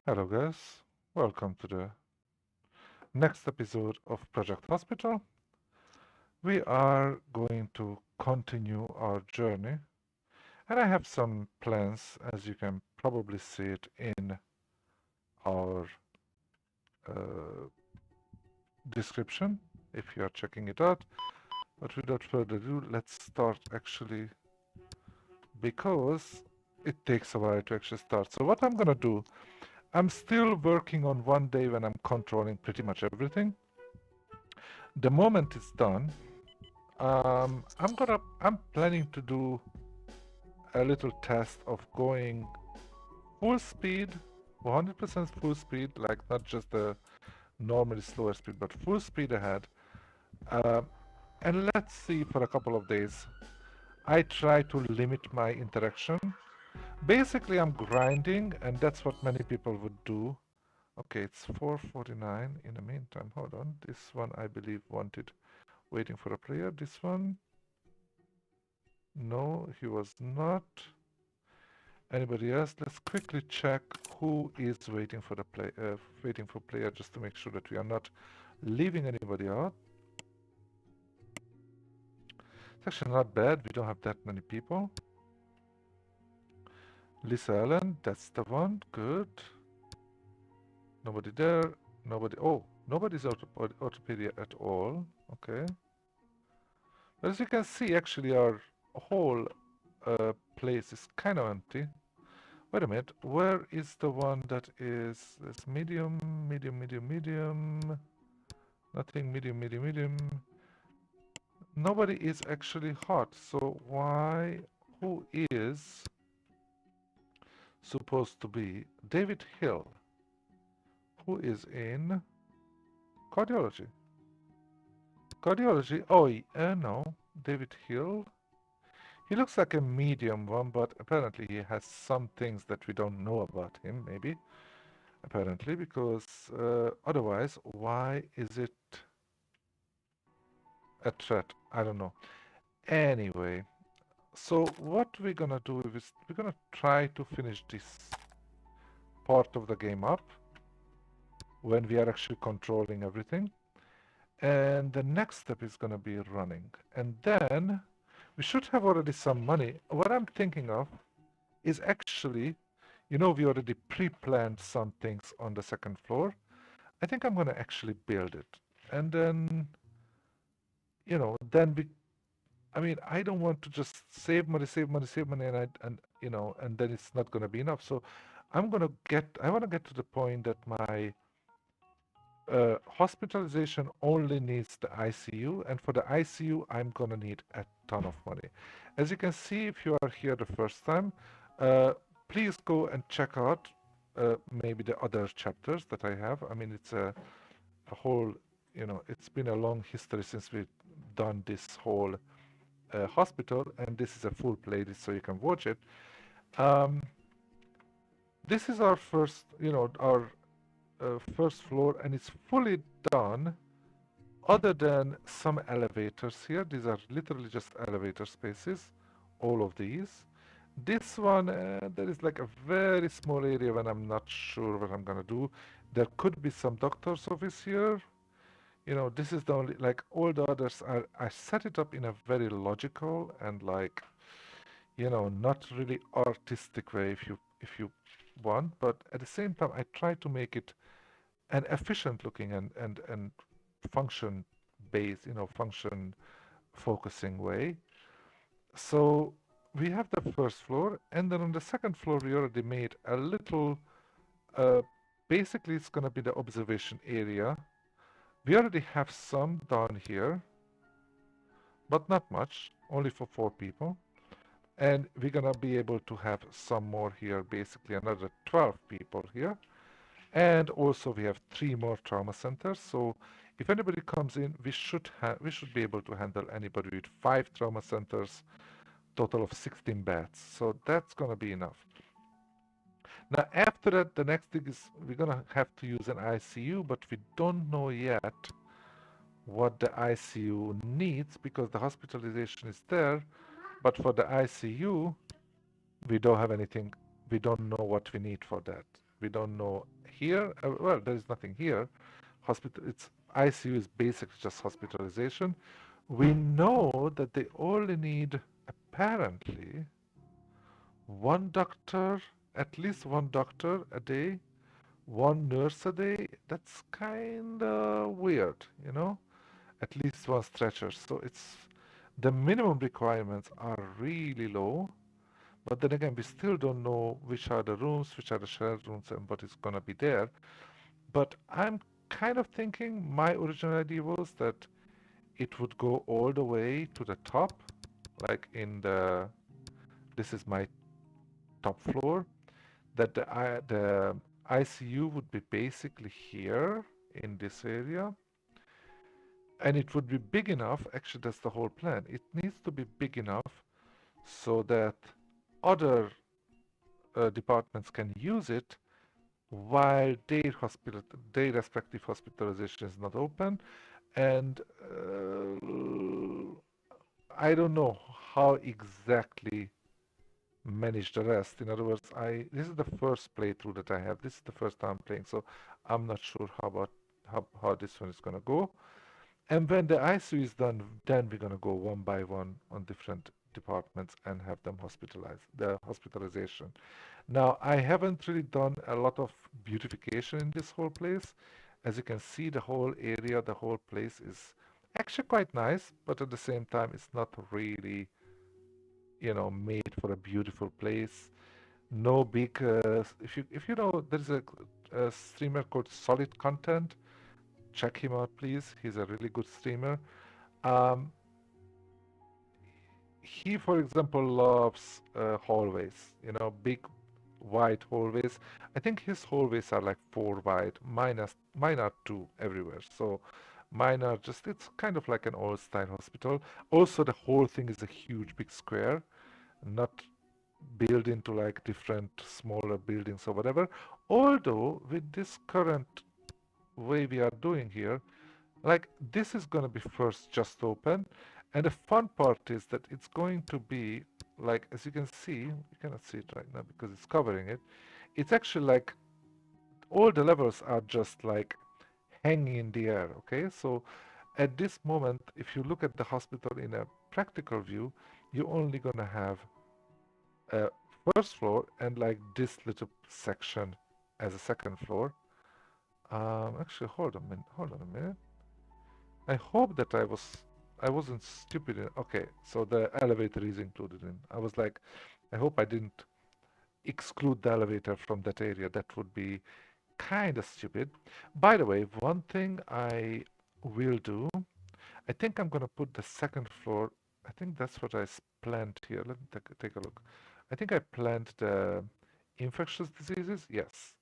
Hello guys, welcome to the next episode of Project Hospital. We are going to continue our journey and I have some plans as you can probably see it in our uh, description if you are checking it out. But without further ado, let's start actually because it takes a while to actually start. So what I'm gonna do, I'm still working on one day when I'm controlling pretty much everything. The moment it's done, I'm planning to do a little test of going full speed, 100% full speed, like not just the normally slower speed, but full speed ahead. Uh, and let's see for a couple of days. I try to limit my interaction. Basically, I'm grinding, and that's what many people would do. Okay, it's 4:49. In the meantime, hold on. This one, I believe, wanted waiting for a player. This one, no, he was not. Anybody else? Let's quickly check who is waiting for the waiting for player, just to make sure that we are not leaving anybody out. It's actually not bad. We don't have that many people. Lisa Allen, that's the one. Good. Nobody there. Nobody. Oh, nobody's orthopedia at all. Okay. But as you can see, actually, our whole place is kind of empty. Wait a minute. Where is the one that is? It's medium, medium, medium, medium. Nothing, medium, medium, medium. Nobody is actually hot. So why? Who is supposed to be? David Hill, who is in cardiology. Cardiology. Oh, no. David Hill. He looks like a medium one, but apparently he has some things that we don't know about him, maybe. Apparently, because otherwise, why is it a threat? I don't know. Anyway, so what we're gonna do is we're gonna try to finish this part of the game up when we are actually controlling everything. And the next step is gonna be running. And then we should have already some money. What I'm thinking of is actually, we already pre-planned some things on the second floor. I think I'm gonna actually build it. And then, then we I mean, I don't want to just save money, save money, save money, and then it's not going to be enough. So I want to get to the point that my hospitalization only needs the ICU, and for the ICU, I'm going to need a ton of money. As you can see, if you are here the first time, please go and check out maybe the other chapters that I have. I mean, it's a whole, it's been a long history since we've done this whole hospital, and this is a full playlist so you can watch it. Um, this is our first, our first floor, and it's fully done other than some elevators here. These are literally just elevator spaces, all of these. This one, there is like a very small area when I'm not sure what I'm gonna do. There could be some doctor's office here. This is the only, like all the others are, I set it up in a very logical and like, not really artistic way if you want, but at the same time, I try to make it an efficient looking and function based, function focusing way. So we have the first floor, and then on the second floor, we already made a little, uh, basically it's gonna be the observation area. We already have some down here, but not much, only for 4 people. And we're gonna be able to have some more here, basically another 12 people here. And also we have 3 more trauma centers. So if anybody comes in, we should be able to handle anybody with 5 trauma centers, total of 16 beds. So that's gonna be enough. Now after that, the next thing is we're gonna have to use an ICU, but we don't know yet what the ICU needs because the hospitalization is there, but for the ICU, we don't have anything, we don't know what we need for that. We don't know here. Well, there is nothing here. It's ICU is basically just hospitalization. We know that they only need apparently one doctor, at least one doctor a day, one nurse a day. That's kind of weird, you know? At least one stretcher. So it's the minimum requirements are really low. But then again, we still don't know which are the rooms, which are the shared rooms, and what is gonna be there. But I'm kind of thinking my original idea was that it would go all the way to the top, like in the, this is my top floor, that the ICU would be basically here in this area, and it would be big enough, actually that's the whole plan, it needs to be big enough so that other departments can use it while their respective hospitalization is not open. And I don't know how exactly manage the rest. In other words, this is the first playthrough that I have. This is the first time playing, so I'm not sure how this one is gonna go. And when the ICU is done, then we're gonna go one by one on different departments and have them hospitalized, the hospitalization. Now, I haven't really done a lot of beautification in this whole place. As you can see, the whole area, the whole place is actually quite nice, but at the same time, it's not really, made for a beautiful place. No big, if you know, there's a streamer called Solid Content. Check him out, please. He's a really good streamer. Um, he, for example, loves hallways, big wide hallways. I think his hallways are like 4 wide. Mine are 2 everywhere. So mine are just, it's kind of like an old style hospital. Also, the whole thing is a huge big square, not built into like different smaller buildings or whatever. Although with this current way we are doing here, like this is going to be first just open, and the fun part is that it's going to be like, as you can see, you cannot see it right now because it's covering it. It's actually like all the levels are just like hanging in the air. Okay, so at this moment, if you look at the hospital in a practical view, you're only gonna have a first floor and like this little section as a second floor. Actually, hold on a minute. I hope that I wasn't stupid. Okay, so the elevator is included in. I was like, I hope I didn't exclude the elevator from that area. That would be kind of stupid. By the way, one thing I will do, I think I'm gonna put the second floor. I think that's what I planned here. Let me take a look. I think I planned the infectious diseases. Yes,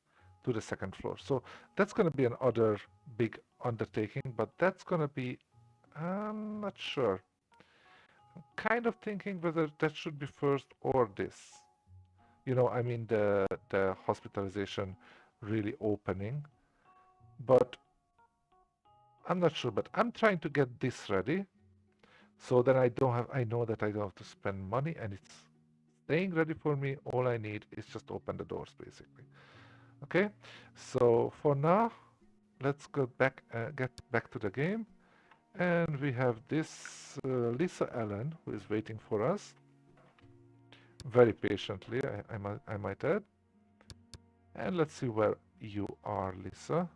to the second floor. So that's gonna be another big undertaking, but that's gonna be, I'm not sure. Kind of thinking whether that should be first or this. I mean the hospitalization really opening, but I'm not sure. But I'm trying to get this ready, so then I know that I don't have to spend money, and it's staying ready for me. All I need is just open the doors, basically. Okay, so for now, let's get back to the game. And we have this Lisa Allen who is waiting for us very patiently, I might add. And let's see where you are, Lisa.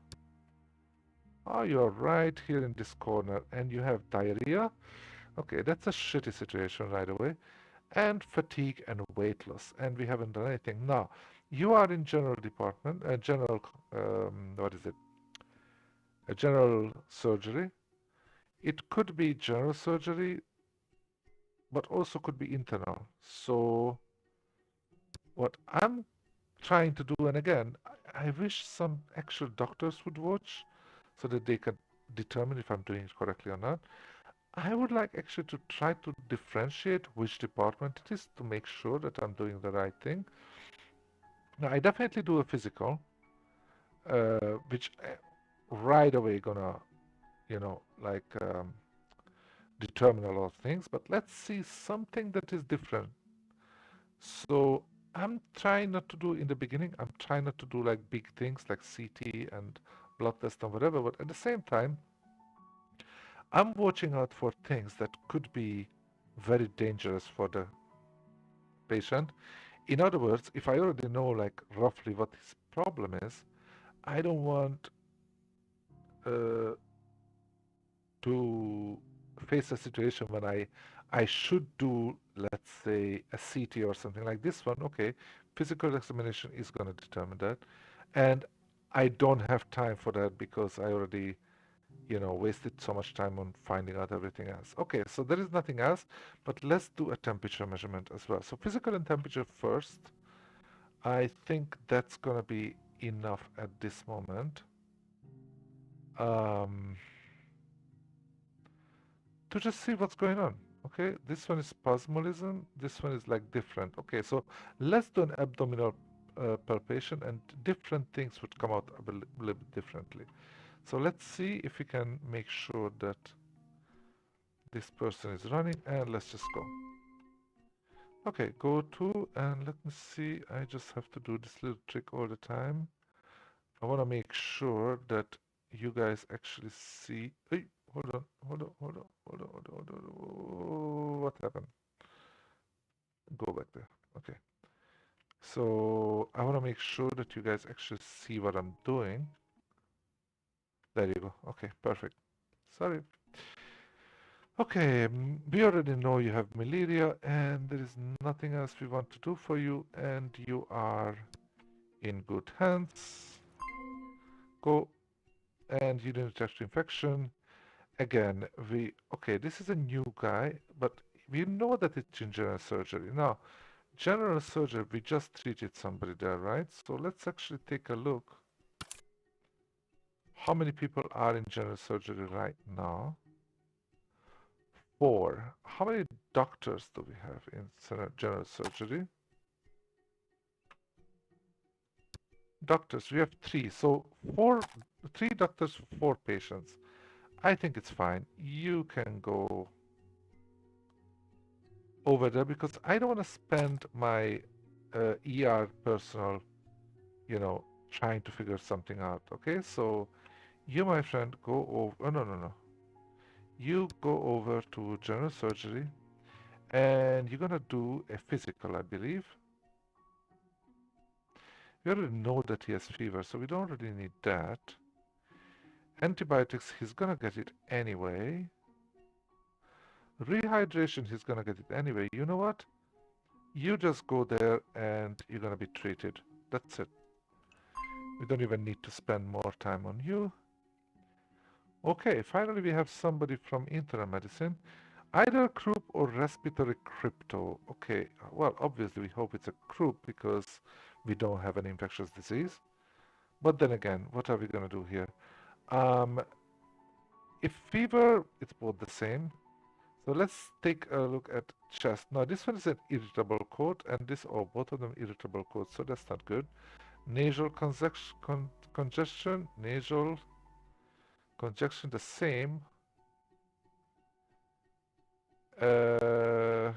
Oh, you're right here in this corner, and you have diarrhea. Okay, that's a shitty situation right away. And fatigue and weight loss, and we haven't done anything. Now, you are in general department, what is it? A general surgery. It could be general surgery, but also could be internal. So what I'm trying to do, and again, I wish some actual doctors would watch so that they can determine if I'm doing it correctly or not. I would like actually to try to differentiate which department it is to make sure that I'm doing the right thing. Now, I definitely do a physical, which right away gonna, like determine a lot of things, but let's see something that is different. So I'm trying not to do in the beginning, I'm trying not to do like big things like CT and blood test and whatever, but at the same time, I'm watching out for things that could be very dangerous for the patient. In other words, if I already know like roughly what his problem is, I don't want uh, to face a situation when I should do, let's say, a CT or something like this one. Okay, physical examination is going to determine that, and I don't have time for that because I already, wasted so much time on finding out everything else. Okay, so there is nothing else, but let's do a temperature measurement as well. So physical and temperature first. I think that's gonna be enough at this moment. Um, to just see what's going on. Okay, this one is spasmolism, this one is like different. Okay, so let's do an abdominal palpation and different things would come out a little bit differently. So let's see if we can make sure that this person is running and let's just go. Okay, go to and let me see. I just have to do this little trick all the time. I want to make sure that you guys actually see. Hey, hold on, hold on, hold on, hold on, hold on, hold on. Oh, what happened? Go back there. Okay. So I want to make sure that you guys actually see what I'm doing. There you go. Okay, perfect. Sorry. Okay, we already know you have malaria and there is nothing else we want to do for you and you are in good hands. Go and you didn't detect infection. Again, okay, this is a new guy, but we know that it's in general surgery. Now, general surgery, we just treated somebody there, right? So let's actually take a look. How many people are in general surgery right now? 4. How many doctors do we have in general surgery? Doctors, we have 3. So 3 doctors, 4 patients. I think it's fine. You can go over there because I don't want to spend my ER personnel, trying to figure something out. Okay, so you, my friend, go over. Oh, no, no, no. You go over to general surgery and you're gonna do a physical, I believe. We already know that he has fever, so we don't really need that. Antibiotics, he's gonna get it anyway. Rehydration, he's gonna get it anyway. You know what? You just go there and you're gonna be treated. That's it. We don't even need to spend more time on you. Okay, finally we have somebody from internal medicine. Either croup or respiratory crypto. Okay, well, obviously we hope it's a croup because we don't have an infectious disease. But then again, what are we gonna do here? Um, if fever, it's both the same. So let's take a look at chest. Now this one is an irritable coat and both of them irritable coats, so that's not good. Nasal congestion, nasal congestion the same. Uh,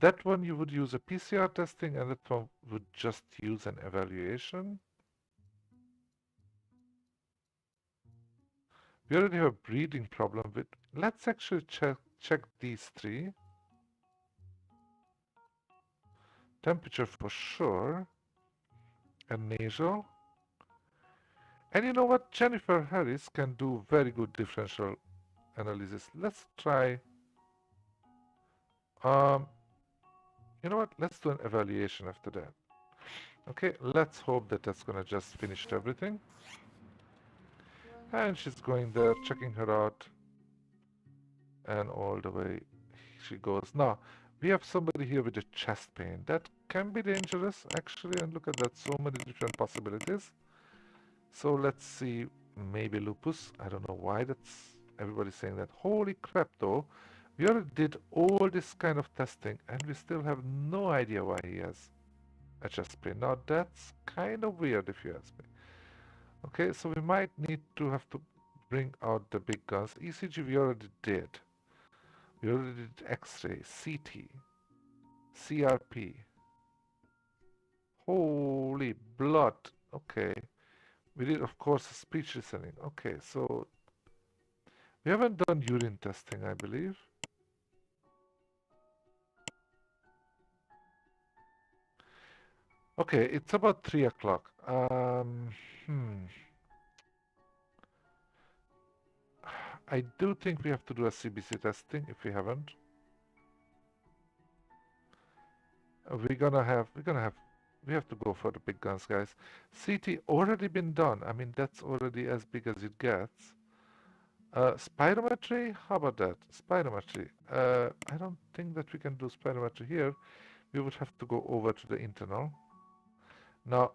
that one you would use a PCR testing and that one would just use an evaluation. We already have a breathing problem with, let's actually check these 3. Temperature for sure, and nasal. And you know what? Jennifer Harris can do very good differential analysis. Let's try, um, you know what? Let's do an evaluation after that. Okay, let's hope that that's gonna just finish everything. And she's going there, checking her out, and all the way she goes. Now, we have somebody here with a chest pain. That can be dangerous, actually, and look at that, so many different possibilities. So let's see, maybe lupus. I don't know why everybody's saying that. Holy crap, though. We already did all this kind of testing, and we still have no idea why he has a chest pain. Now, that's kind of weird if you ask me. Okay, so we might need to have to bring out the big guns. ECG we already did. We already did X-ray, CT. CRP. Holy blood. Okay. We did, of course, speech listening. Okay, so we haven't done urine testing, I believe. Okay, it's about 3 o'clock. I do think we have to do a CBC testing if we haven't. We have to go for the big guns, guys. CT already been done. I mean, that's already as big as it gets. Spirometry, how about that? Spirometry. I don't think that we can do spirometry here. We would have to go over to the internal. Now,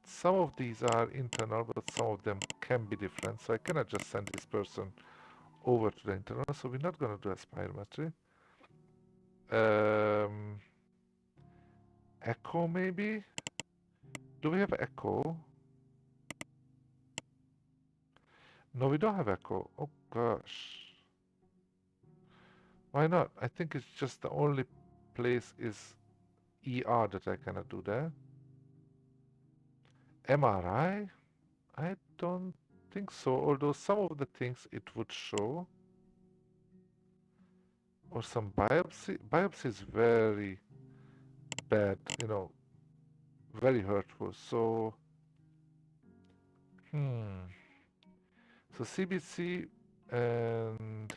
some of these are internal, but some of them can be different. So I cannot just send this person over to the internal. So we're not going to do a spirometry. Echo, maybe? Do we have echo? No, we don't have echo. Oh, gosh. Why not? I think it's just the only place is ER that I cannot do that. MRI? I don't think so, although some of the things it would show. Or some biopsy. Biopsy is very bad, very hurtful. So, So CBC and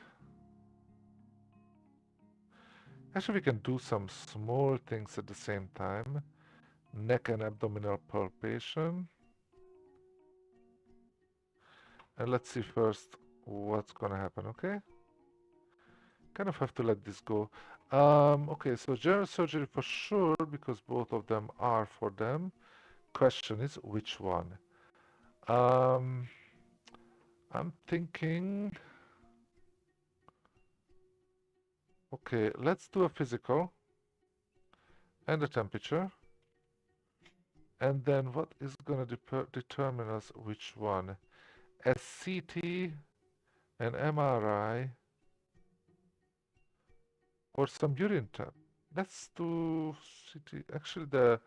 actually we can do some small things at the same time. Neck and abdominal palpation. And let's see first what's gonna happen, okay? Kind of have to let this go. Okay, so general surgery for sure, because both of them are for them. Question is, which one? I'm thinking, okay, let's do a physical and a temperature. And then what is gonna determine us which one? A CT, an MRI, or some urine test. Let's do CT. Actually, the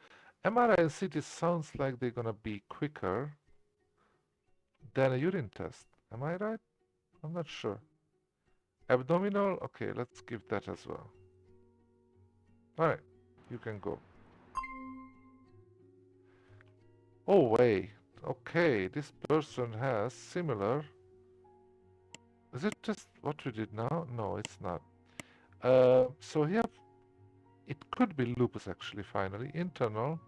MRI and CT sounds like they're gonna be quicker than a urine test. Am I right? I'm not sure. Abdominal, okay, let's give that as well. Alright, you can go. Oh, wait. Okay, this person has similar. Is it just what we did now? No, it's not. So here, it could be lupus actually, finally. Internal,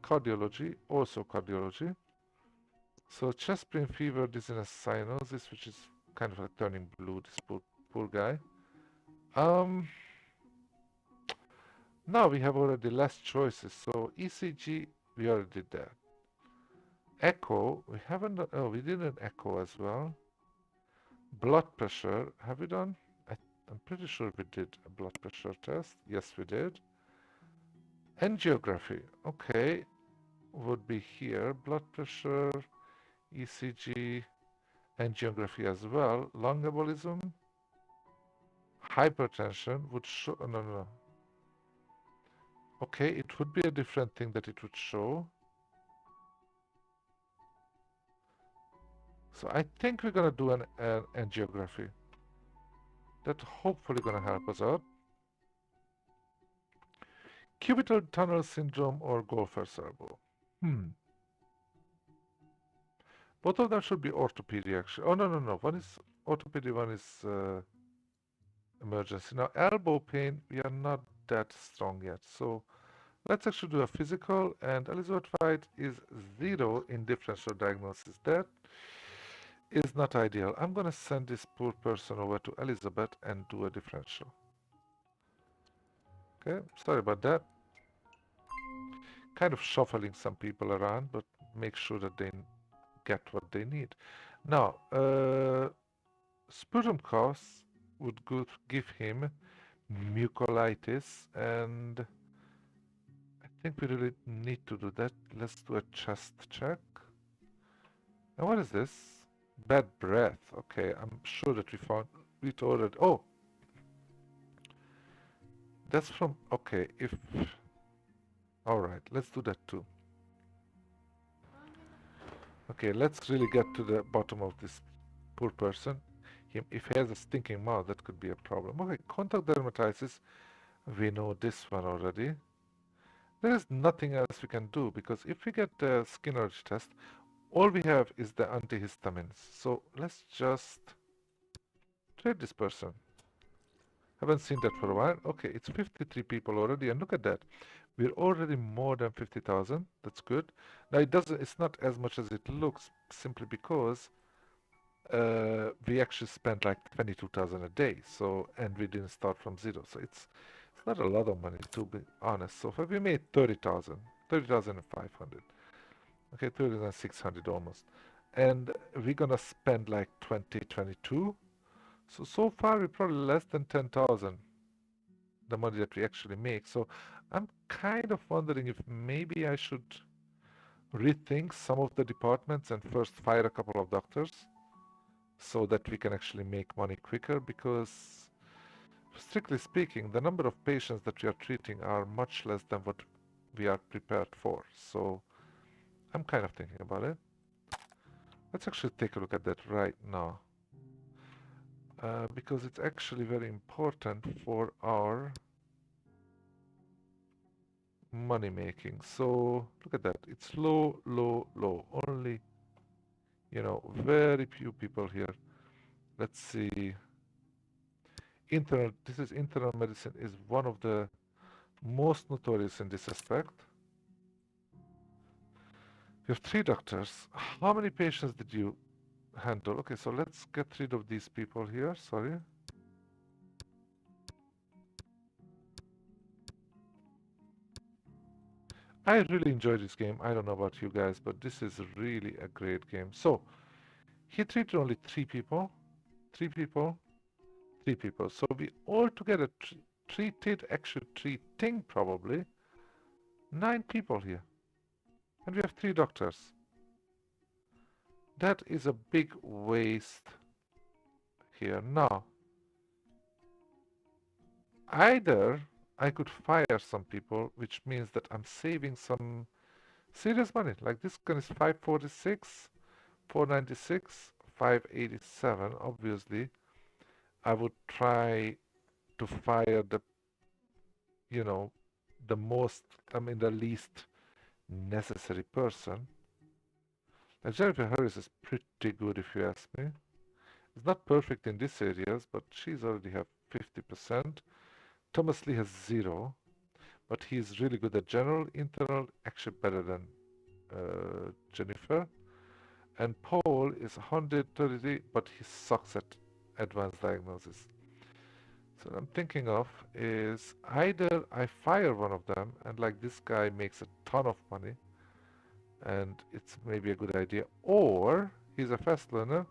cardiology, also cardiology. So chest pain, fever, dizziness, cyanosis, which is kind of like turning blue, this poor guy. Now we have already less choices. So ECG, we already did that. Echo, we haven't done, oh, we did an echo as well. Blood pressure, have we done? I'm pretty sure we did a blood pressure test. Yes, we did. Angiography, okay, would be here. Blood pressure, ECG, angiography as well. Lung embolism, hypertension would show, no. Okay, it would be a different thing that it would show. So I think we're gonna do an angiography. That's hopefully gonna help us out. Cubital tunnel syndrome or golfer's elbow. Both of them should be orthopedic actually. Oh, no. One is orthopedic, one is emergency. Now, elbow pain, we are not that strong yet. So let's actually do a physical, and Elizabeth White is 0 in differential diagnosis. That is not ideal. I'm going to send this poor person over to Elizabeth and do a differential. Okay, sorry about that. Kind of shuffling some people around, but make sure that they get what they need. Now, sputum coughs would give him mucolitis, and I think we really need to do that. Let's do a chest check. And what is this? Bad breath. Okay, I'm sure that we told it. Oh, That's from, okay, if, alright, let's do that too. Okay, let's really get to the bottom of this poor person. If he has a stinking mouth, that could be a problem. Okay, contact dermatitis, we know this one already. There is nothing else we can do because if we get the skin allergy test, all we have is the antihistamines. So let's just treat this person. Haven't seen that for a while. Okay, it's 53 people already, and look at that. We're already more than 50,000. That's good. Now it's not as much as it looks simply because we actually spent like 22,000 a day. So, and we didn't start from zero. So it's not a lot of money to be honest. So far we made 30,000, 30,500. Okay, 30,600 almost. And we're gonna spend like 22. So far we're probably less than 10,000, the money that we actually make. So I'm kind of wondering if maybe I should rethink some of the departments and first fire a couple of doctors so that we can actually make money quicker, because strictly speaking, the number of patients that we are treating are much less than what we are prepared for. So I'm kind of thinking about it. Let's actually take a look at that right now. Because it's actually very important for our money making. So look at that. It's low, low, low. Only, very few people here. Let's see. This is internal medicine is one of the most notorious in this aspect. You have 3 doctors. How many patients did you handle? Okay, so let's get rid of these people here. Sorry. I really enjoy this game. I don't know about you guys, but this is really a great game. So he treated only 3 people, 3 people, 3 people. So we all together treated, actually treating probably 9 people here. And we have 3 doctors. That is a big waste here. Now, either I could fire some people, which means that I'm saving some serious money. Like this gun is 546, 496, 587. Obviously, I would try to fire you know, the least necessary person. Like Jennifer Harris is pretty good if you ask me. It's not perfect in these areas, but she's already have 50%. Thomas Lee has 0, but he's really good at general, internal, actually better than Jennifer. And Paul is 133, but he sucks at advanced diagnosis. So what I'm thinking of is either I fire one of them and like this guy makes a ton of money and it's maybe a good idea, or he's a fast learner.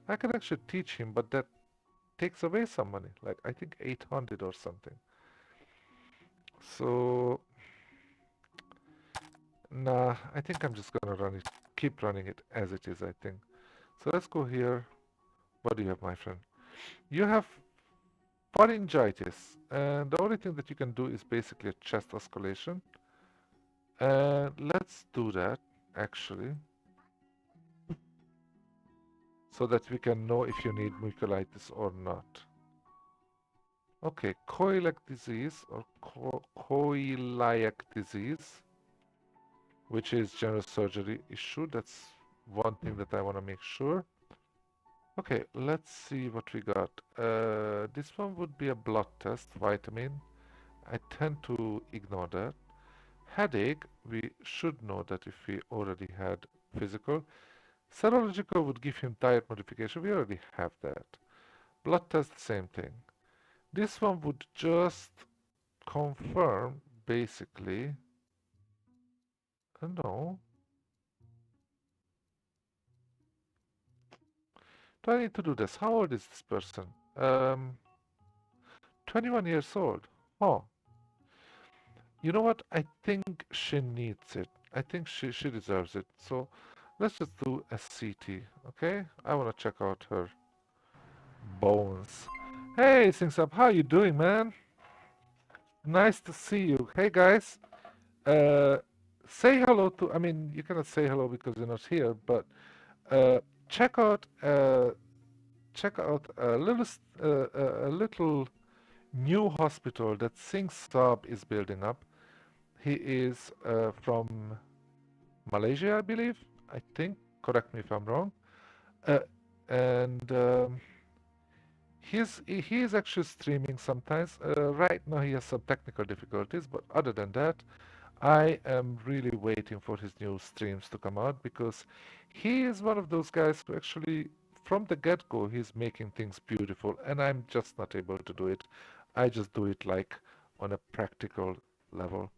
I can actually teach him, but that takes away some money, like I think 800 or something. So nah, I think I'm just gonna keep running it as it is, I think. So let's go here. What do you have, my friend? You have pharyngitis, and the only thing that you can do is basically a chest escalation. And let's do that actually, so that we can know if you need muculitis or not. Okay, coeliac disease or coeliac disease, which is general surgery issue. That's one thing that I want to make sure. Okay, let's see what we got. This one would be a blood test, vitamin. I tend to ignore that. Headache, we should know that if we already had physical. Serological would give him diet modification. We already have that. Blood test, same thing. This one would just confirm, basically. No. Do I need to do this? How old is this person? 21 years old. Oh. You know what? I think she needs it. I think she deserves it. So let's just do a CT, okay? I want to check out her bones. Hey, Things Up, how you doing, man? Nice to see you. Hey guys, uh, say hello to. I mean, you cannot say hello because you're not here, but uh, check out a little new hospital that Singh Saab is building up. He is from Malaysia, I believe. I think. Correct me if I'm wrong. Uh, and he is actually streaming sometimes. Right now he has some technical difficulties, but other than that, I am really waiting for his new streams to come out because he is one of those guys who actually, from the get-go, he's making things beautiful, and I'm just not able to do it. I just do it like on a practical level.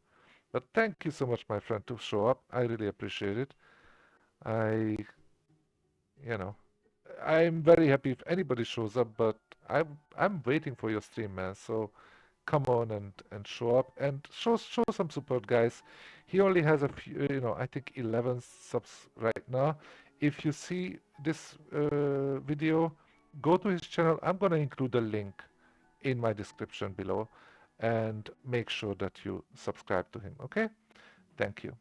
But thank you so much, my friend, to show up. I really appreciate it. I, you know, I'm very happy if anybody shows up, but I'm waiting for your stream, man. So come on and show up and show some support, guys. He only has a few, I think 11 subs right now. If you see this video, go to his channel. I'm gonna include a link in my description below, and make sure that you subscribe to him. Okay? Thank you.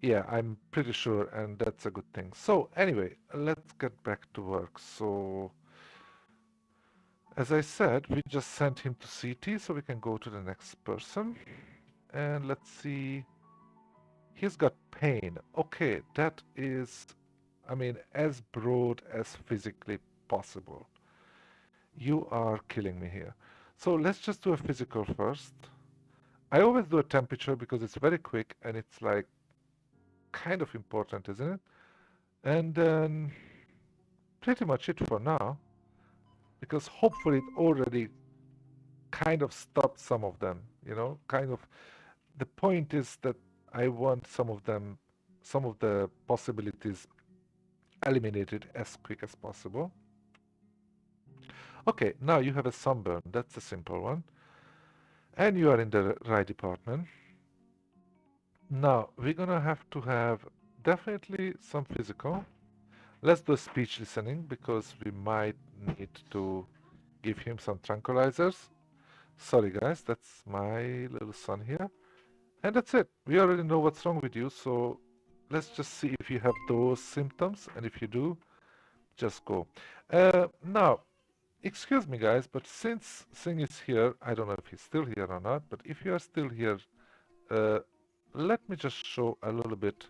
Yeah, I'm pretty sure, and that's a good thing. So anyway, let's get back to work. So as I said, we just sent him to CT, so we can go to the next person. And let's see. He's got pain. Okay, that is, I mean, as broad as physically possible. You are killing me here. So let's just do a physical first. I always do a temperature because it's very quick and it's like kind of important, isn't it? And then pretty much it for now, because hopefully it already kind of stopped some of them, kind of. The point is that I want some of them, some of the possibilities eliminated as quick as possible. Okay, now you have a sunburn. That's a simple one. And you are in the right department. Now, we're gonna have to have definitely some physical. Let's do speech listening because we might need to give him some tranquilizers. Sorry guys, that's my little son here. And that's it. We already know what's wrong with you, so let's just see if you have those symptoms, and if you do, just go. Now, excuse me guys, but since Singh is here, I don't know if he's still here or not, but if you are still here, uh, let me just show a little bit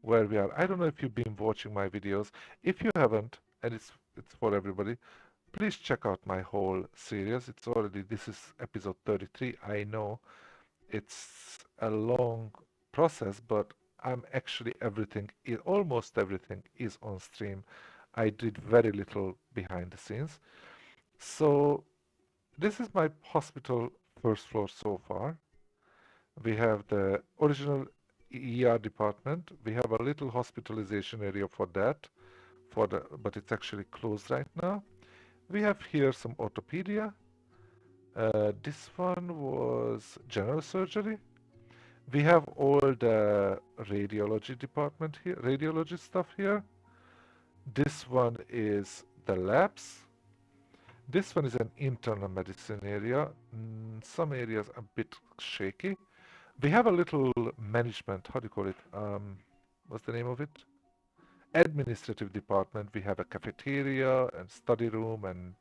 where we are. I don't know if you've been watching my videos. If you haven't, and it's for everybody, please check out my whole series. This is episode 33. I know it's a long process, but I'm actually almost everything is on stream. I did very little behind the scenes. So this is my hospital first floor so far. We have the original ER department. We have a little hospitalization area for that, but it's actually closed right now. We have here some orthopedia. This one was general surgery. We have all the radiology department here, radiology stuff here. This one is the labs. This one is an internal medicine area. Some areas a bit shaky. We have a little management, how do you call it? What's the name of it? Administrative department. We have a cafeteria and study room and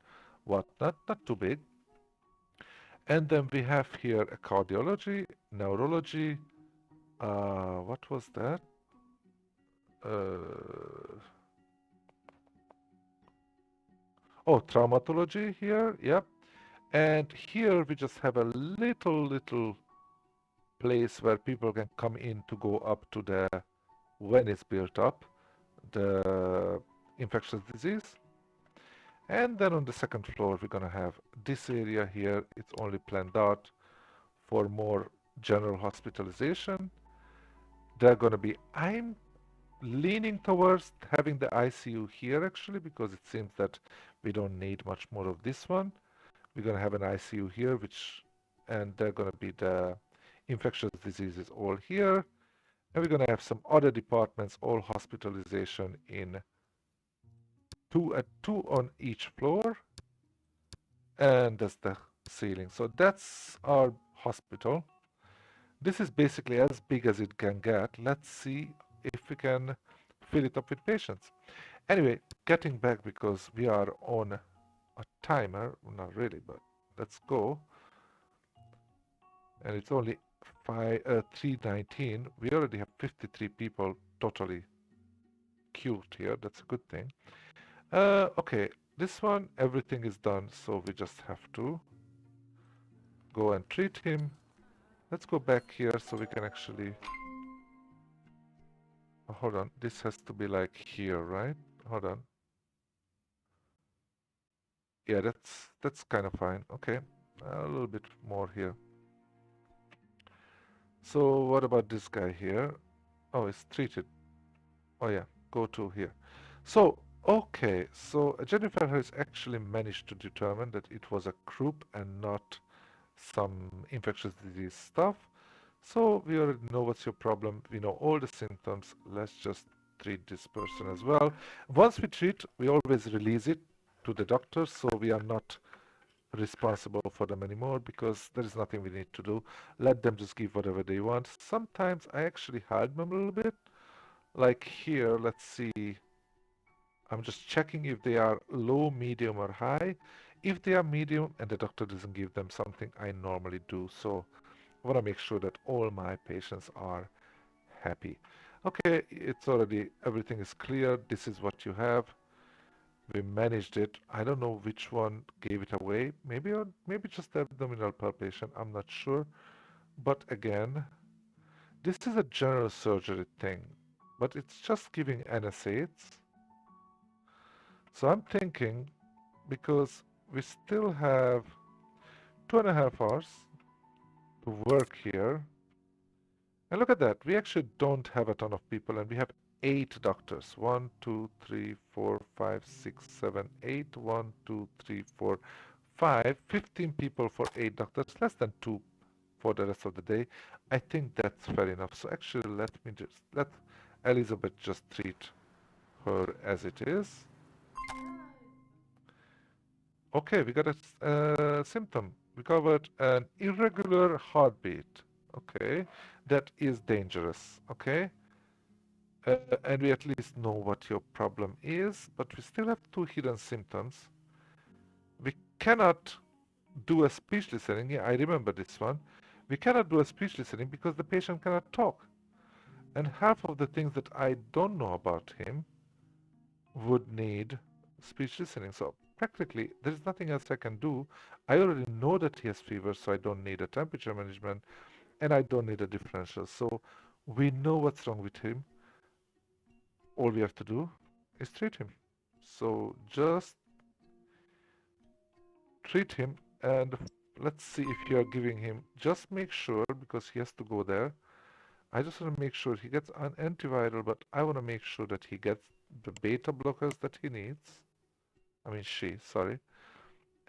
whatnot, not too big. And then we have here a cardiology, neurology. What was that? Oh, traumatology here, yep. And here we just have a little place where people can come in to go up to when it's built up, the infectious disease. And then on the second floor, we're gonna have this area here. It's only planned out for more general hospitalization. They're gonna be, I'm leaning towards having the ICU here actually, because it seems that we don't need much more of this one. We're gonna have an ICU here, and they're gonna be the infectious diseases all here. And we're gonna have some other departments, all hospitalization in two on each floor. And that's the ceiling. So that's our hospital. This is basically as big as it can get. Let's see if we can fill it up with patients. Anyway, getting back because we are on a timer, not really, but let's go. And it's only 3:19. We already have 53 people totally queued here. That's a good thing. Okay, this one, everything is done, so we just have to go and treat him. Let's go back here so we can actually... Oh, hold on, this has to be like here, right? Hold on. Yeah, that's kind of fine. Okay, a little bit more here. So what about this guy here? Oh, it's treated. Oh yeah, go to here. So, okay, so Jennifer has actually managed to determine that it was a croup and not some infectious disease stuff. So we already know what's your problem. We know all the symptoms. Let's just treat this person as well. Once we treat, we always release it to the doctor, so we are not responsible for them anymore because there is nothing we need to do. Let them just give whatever they want. Sometimes I actually help them a little bit. Like here, let's see. I'm just checking if they are low, medium, or high. If they are medium and the doctor doesn't give them something, I normally do. So I want to make sure that all my patients are happy. Okay, it's already, everything is clear. This is what you have. We managed it. I don't know which one gave it away. Maybe just abdominal palpation. I'm not sure. But again, this is a general surgery thing, but it's just giving NSAIDs. So I'm thinking, because we still have 2.5 hours to work here, and look at that, we actually don't have a ton of people, and we have 8 doctors. 1, 2, 3, 4, 5, 6, 7, 8. 1, 2, 3, 4, 5. 15 people for 8 doctors, less than 2 for the rest of the day. I think that's fair enough. So actually, let Elizabeth just treat her as it is. Okay, we got a symptom. We covered an irregular heartbeat. Okay, that is dangerous. Okay, and we at least know what your problem is, but we still have 2 hidden symptoms. We cannot do a speech listening. Yeah, I remember this one. We cannot do a speech listening because the patient cannot talk. And half of the things that I don't know about him would need speech listening. So practically, there is nothing else I can do. I already know that he has fever, so I don't need a temperature management, and I don't need a differential. So we know what's wrong with him. All we have to do is treat him. So just treat him, and let's see if you are giving him. Just make sure, because he has to go there. I just want to make sure he gets an antiviral, but I want to make sure that he gets the beta blockers that he needs. I mean, sorry.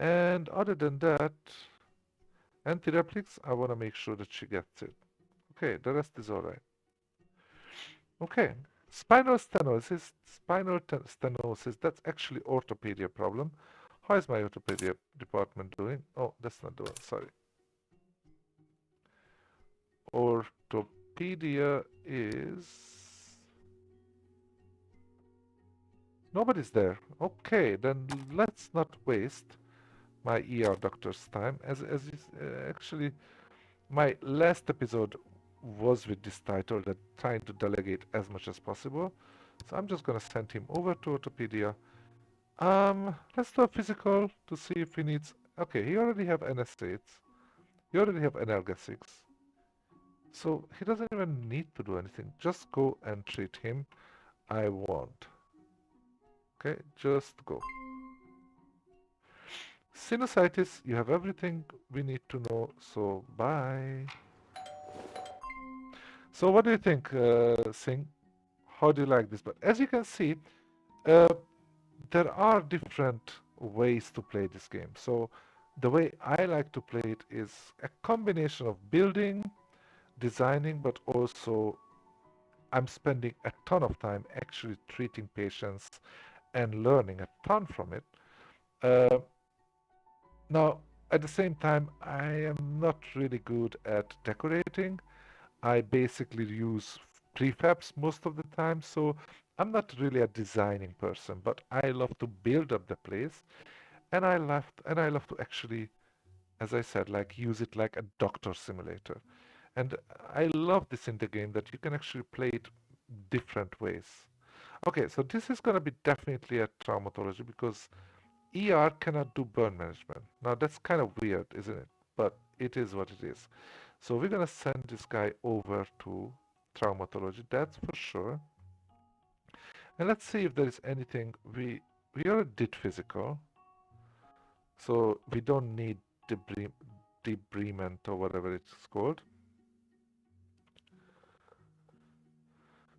And other than that, anti-replics, I want to make sure that she gets it. Okay, the rest is alright. Okay, spinal stenosis, that's actually orthopedia problem. How is my orthopedia department doing? Oh, that's not the one, sorry. Orthopedia is... Nobody's there. Okay, then let's not waste my ER doctor's time. Actually, my last episode was with this title, that trying to delegate as much as possible. So I'm just gonna send him over to orthopedia. Let's do a physical to see if he needs... Okay, he already have NSAIDs. He already have analgesics. So he doesn't even need to do anything. Just go and treat him. I won't. Okay, just go. Sinusitis, you have everything we need to know, so bye. So what do you think, Singh? How do you like this? But as you can see, uh, there are different ways to play this game. So the way I like to play it is a combination of building, designing, but also I'm spending a ton of time actually treating patients and learning a ton from it. Uh, Now, At the same time, I am not really good at decorating. I basically use prefabs most of the time, so I'm not really a designing person, but I love to build up the place, and I love to actually, as I said, like use it like a doctor simulator. And I love this in the game that you can actually play it different ways. Okay, so this is gonna be definitely a traumatology because ER cannot do burn management. Now that's kind of weird, isn't it? But it is what it is. So we're gonna send this guy over to traumatology, that's for sure. And let's see if there is anything we already did physical, so we don't need debridement or whatever it's called.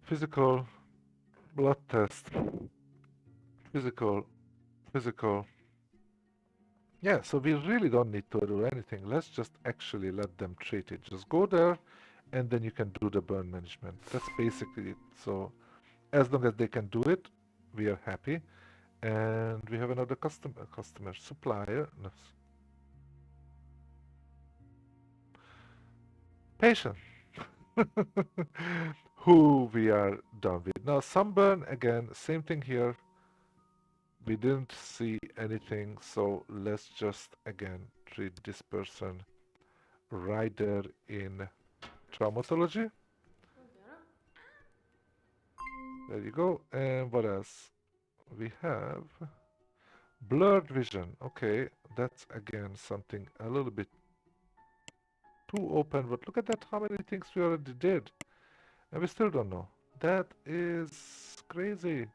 Physical, blood test, physical, physical. Yeah, so we really don't need to do anything. Let's just actually let them treat it. Just go there and then you can do the burn management. That's basically it. So as long as they can do it, we are happy. And we have another customer, supplier, no, patient, who we are done with. Now, Sunburn, again, same thing here. We didn't see anything, so let's just, again, treat this person right there in traumatology. There you go. And what else? We have blurred vision. Okay, that's again something a little bit too open, but look at that, how many things we already did. And we still don't know. That is crazy.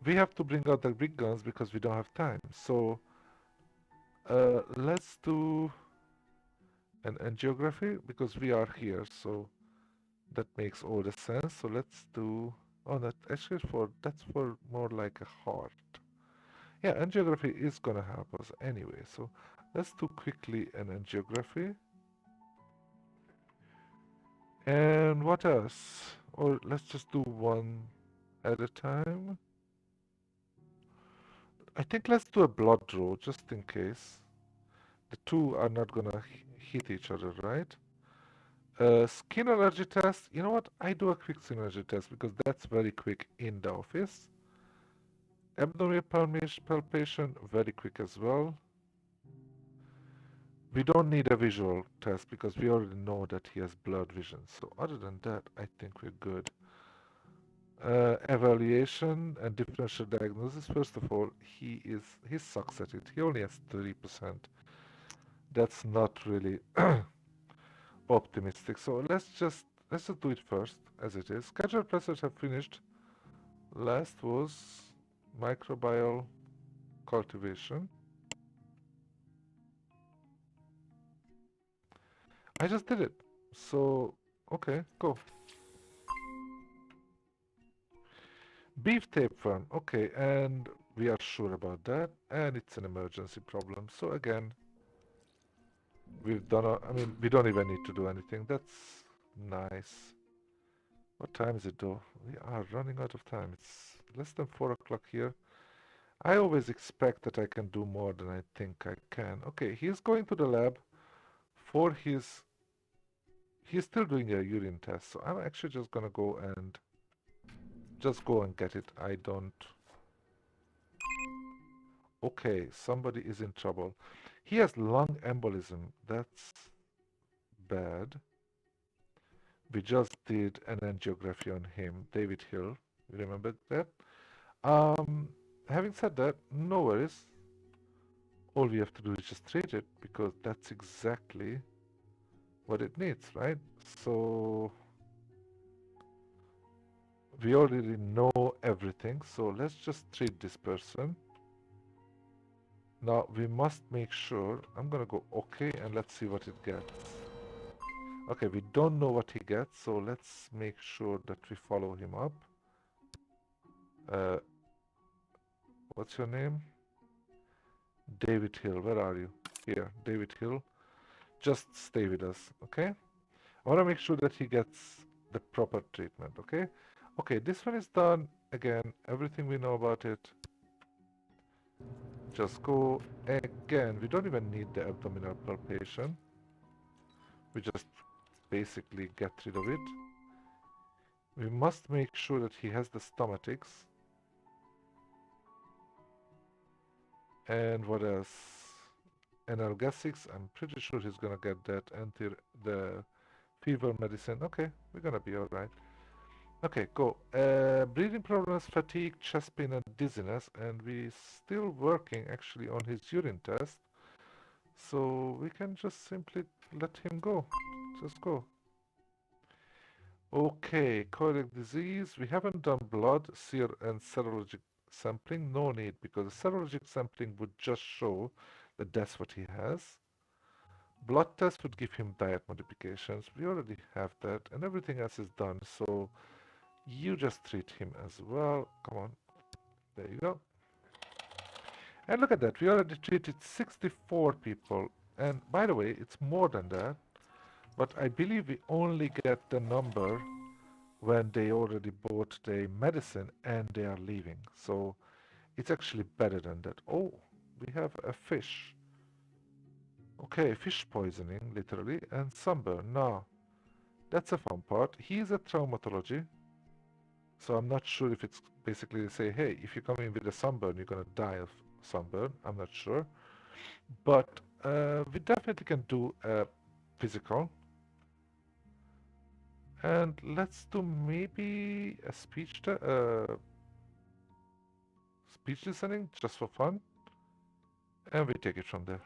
We have to bring out the big guns because we don't have time. So let's do an angiography because we are here. So that makes all the sense. So let's do. Oh, that actually that's for more like a heart. Yeah, angiography is gonna help us anyway. So let's do quickly an angiography. And what else? Or let's just do one at a time. I think let's do a blood draw just in case. The two are not gonna hit each other, right? Skin allergy test. You know what? I do a quick skin allergy test because that's very quick in the office. Abdominal palpation, very quick as well. We don't need a visual test because we already know that he has blurred vision. So other than that, I think we're good. Evaluation and differential diagnosis. First of all, he sucks at it. He only has 30%. That's not really optimistic. So let's just do it first as it is. Schedule pressures have finished. Last was microbial cultivation. I just did it. So okay, go. Beef tapeworm. Okay, and we are sure about that, and it's an emergency problem. So again, we've done. I mean, we don't even need to do anything. That's nice. What time is it though? We are running out of time. It's less than 4 o'clock here. I always expect that I can do more than I think I can. Okay, he's going to the lab for his. He's still doing a urine test, so I'm actually just go and get it. I don't. Okay, somebody is in trouble. He has lung embolism. That's bad. We just did an angiography on him, David Hill. You remember that? Um, Having said that, no worries. All we have to do is just treat it because that's exactly what it needs, right? So we already know everything. So let's just treat this person. Now we must make sure. I'm gonna go okay and let's see what it gets. Okay, we don't know what he gets, so let's make sure that we follow him up. Uh, what's your name? David Hill, where are you? Here, David Hill. Just stay with us, okay? I want to make sure that he gets the proper treatment, okay? Okay, this one is done. Again, everything we know about it. just go again. We don't even need the abdominal palpation. We just basically get rid of it. We must make sure that he has the stomatics. And what else? Analgesics. I'm pretty sure he's gonna get that the fever medicine. Okay, we're gonna be alright. Okay, go. Breathing problems, fatigue, chest pain, and dizziness. And we're still working actually on his urine test. So we can just simply let him go. Just go. Okay, cardiac disease. We haven't done blood, serum, and serologic sampling. No need, because the serologic sampling would just show that that's what he has. Blood test would give him diet modifications. We already have that, and everything else is done. So you just treat him as well. Come on. There you go. And look at that. We already treated 64 people. And by the way, it's more than that. But I believe we only get the number when they already bought the medicine and they are leaving. So it's actually better than that. Oh, we have a fish. Okay, fish poisoning, literally, and sunburn. Now, that's a fun part. He's a traumatology, so I'm not sure if it's basically say, hey, if you come in with a sunburn, you're gonna die of sunburn. I'm not sure, but we definitely can do a physical. And let's do maybe a speech listening just for fun, and we take it from there.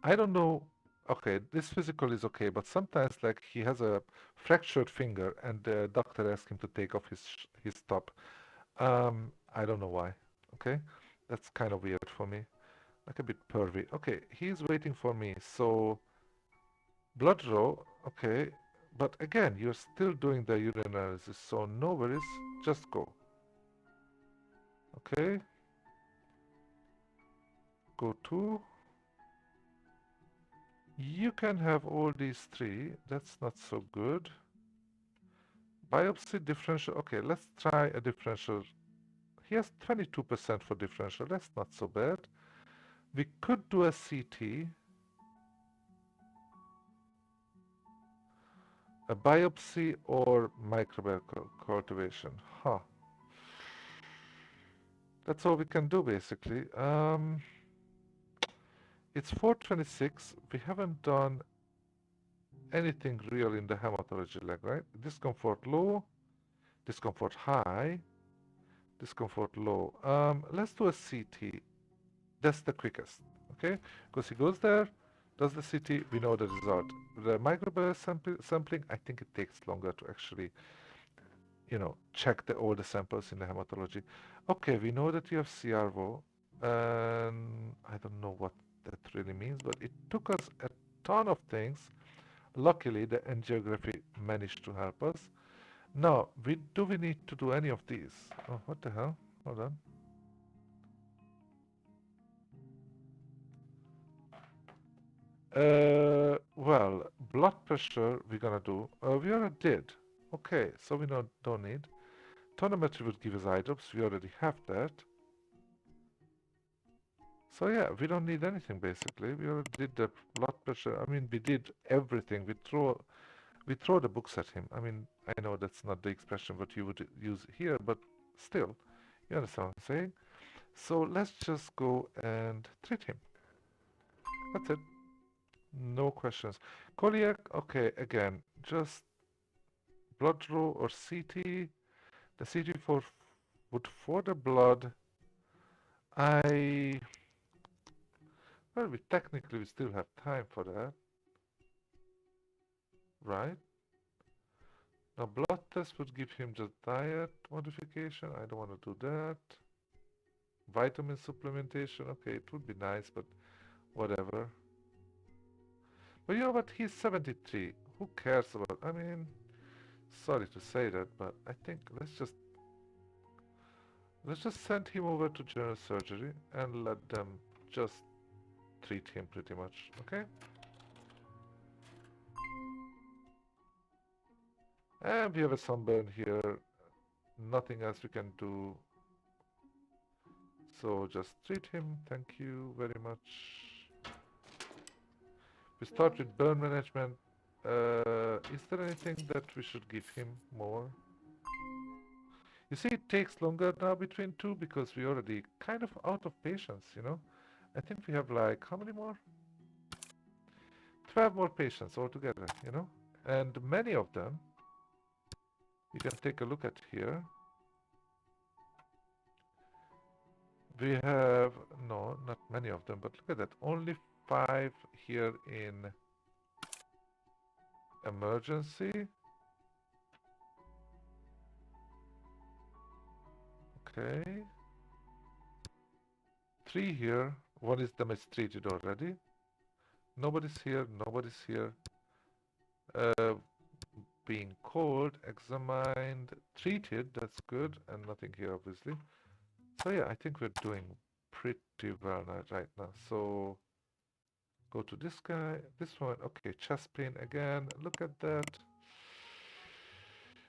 I don't know. Okay, this physical is okay, but sometimes like he has a fractured finger, and the doctor asks him to take off his top. I don't know why. Okay, that's kind of weird for me, like a bit pervy. Okay, he's waiting for me. So blood draw. Okay, but again, you're still doing the urine analysis, so no worries. Just go. Okay, go to. You can have all these three. That's not so good. Biopsy differential. Okay, let's try a differential. He has 22% for differential. That's not so bad. We could do a CT, a biopsy, or microbial cultivation. Huh. That's all we can do basically. It's 4:26. We haven't done anything real in the hematology leg, right? Discomfort low, discomfort high, discomfort low. Let's do a CT. That's the quickest, okay? Because he goes there, does the CT, we know the result. The microbial sampling, I think it takes longer to actually, check all the samples in the hematology. Okay, we know that you have CRO, and I don't know what that really means, but it took us a ton of things. Luckily, the angiography managed to help us. Now, do we need to do any of these? Oh, what the hell? Hold on. Well, blood pressure we're gonna do. We already did. Okay, so we don't need. Tonometry would give us eye drops. We already have that. So yeah, we don't need anything basically. We already did the blood pressure. I mean, we did everything. We throw the books at him. I mean, I know that's not the expression what you would use here, but still, you understand what I'm saying? So let's just go and treat him. That's it. No questions. Celiac, okay, again, just blood draw or CT. The CT would for the blood. Well, we still have time for that, right? Now, blood test would give him just diet modification. I don't want to do that. Vitamin supplementation, okay, it would be nice, but whatever. But you know what? He's 73. Who cares about? I mean, sorry to say that, but I think let's just send him over to general surgery and let them just treat him pretty much, okay? And we have a sunburn here. nothing else we can do. So just treat him. Thank you very much. We start with burn management. Is there anything that we should give him more? You see, it takes longer now between two because we already kind of out of patients, you know? I think we have like, how many more? 12 more patients altogether, you know? And many of them, you can take a look at here. We have, no, not many of them, but look at that. Only 5 here in emergency. Okay. 3 here. One is damage treated already. Nobody's here, nobody's here. Being cold, examined, treated, that's good, and nothing here obviously. So yeah, I think we're doing pretty well right now. So go to this guy, this one, okay, chest pain again, look at that.